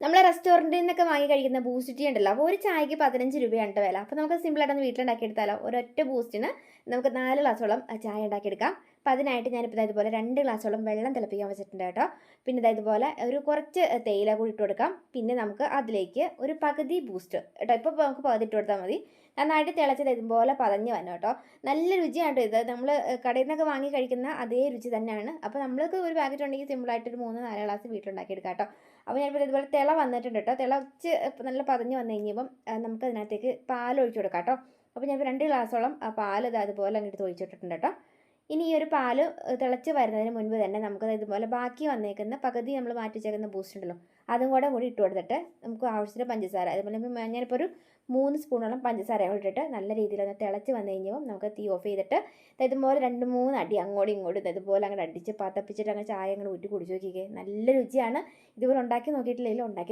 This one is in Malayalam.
നമ്മളെ റെസ്റ്റോറൻറ്റിൽ നിന്നൊക്കെ വാങ്ങി കഴിക്കുന്ന ബൂസ്റ്റ് ടീ ഉണ്ടല്ലോ, അപ്പോൾ ഒരു ചായക്ക് 15 രൂപയാണ് വില. അപ്പോൾ നമുക്ക് സിമ്പിളായിട്ടൊന്ന് വീട്ടിലുണ്ടാക്കിയെടുത്താലോ. ഒരൊറ്റ ബൂസ്റ്റിന് നമുക്ക് 4 ഗ്ലാസോളം ചായ ഉണ്ടാക്കിയെടുക്കാം. അപ്പോൾ അതിനായിട്ട് ഞാനിപ്പോൾ ഇതുപോലെ 2 ഗ്ലാസോളം വെള്ളം തിളപ്പിക്കാൻ വെച്ചിട്ടുണ്ട് കേട്ടോ. പിന്നെ ഇതുപോലെ ഒരു കുറച്ച് തേയില കൂടി ഇട്ട് കൊടുക്കാം. പിന്നെ നമുക്ക് അതിലേക്ക് ഒരു പകുതി ബൂസ്റ്റ് കേട്ടോ. ഇപ്പോൾ നമുക്ക് പകുതി ഇട്ട് കൊടുത്താൽ മതി. നന്നായിട്ട് തിളച്ചത് ഇതുപോലെ പതഞ്ഞ് വന്നു കേട്ടോ. നല്ല രുചിയാണ് ഇത്. നമ്മൾ കടയിൽ നിന്നൊക്കെ വാങ്ങി കഴിക്കുന്ന അതേ രുചി തന്നെയാണ്. അപ്പോൾ നമ്മൾക്ക് ഒരു പാക്കറ്റ് ഉണ്ടെങ്കിൽ സിമ്പിളായിട്ടൊരു 3-4 ഗ്ലാസ് വീട്ടിലുണ്ടാക്കിയെടുക്കാം കേട്ടോ. അപ്പോൾ ഞാനിപ്പോൾ ഇതുപോലെ വന്നിട്ടുണ്ട് കേട്ടോ. തിളച്ച് നല്ല പതഞ്ഞ് വന്നു കഴിഞ്ഞപ്പം നമുക്ക് അതിനകത്തേക്ക് പാൽ ഒഴിച്ച് കൊടുക്കാം കേട്ടോ. അപ്പോൾ ഞാനിപ്പോൾ 2 ഗ്ലാസോളം പാൽ അതുപോലെ അങ്ങോട്ട് ഒഴിച്ചിട്ടിട്ടുണ്ട് കേട്ടോ. ഇനി ഈ ഒരു പാല് തിളച്ച് വരുന്നതിന് മുൻപ് തന്നെ നമുക്ക് ഇതുപോലെ ബാക്കി വന്നേക്കുന്ന പകുതി നമ്മൾ മാറ്റി വെച്ചേക്കുന്ന ബൂസ്റ്റ് ഉണ്ടല്ലോ, അതും കൂടി ഇട്ട് കൊടുത്തിട്ട് നമുക്ക് ആവശ്യത്തിന് പഞ്ചസാര, അതുപോലെ ഞാനിപ്പോൾ ഒരു 3 സ്പൂണോളം പഞ്ചസാര ഇട്ടിട്ട് നല്ല രീതിയിൽ ഒന്ന് തിളച്ച് വന്നു കഴിഞ്ഞപ്പോൾ നമുക്ക് തീ ഓഫ് ചെയ്തിട്ട് ഇതുപോലെ 2-3 അടി അങ്ങോട്ടും ഇങ്ങോട്ടും ഇതുപോലെ അങ്ങോട്ട് അടിച്ച് പതപ്പിച്ചിട്ട് അങ്ങനെ ചായ അങ്ങോട്ട് ഊറ്റി കുടിച്ച് നോക്കിക്കേ. നല്ല രുചിയാണ്. ഇതുപോലെ ഉണ്ടാക്കി നോക്കിയിട്ടില്ലെങ്കിൽ ഉണ്ടാക്കി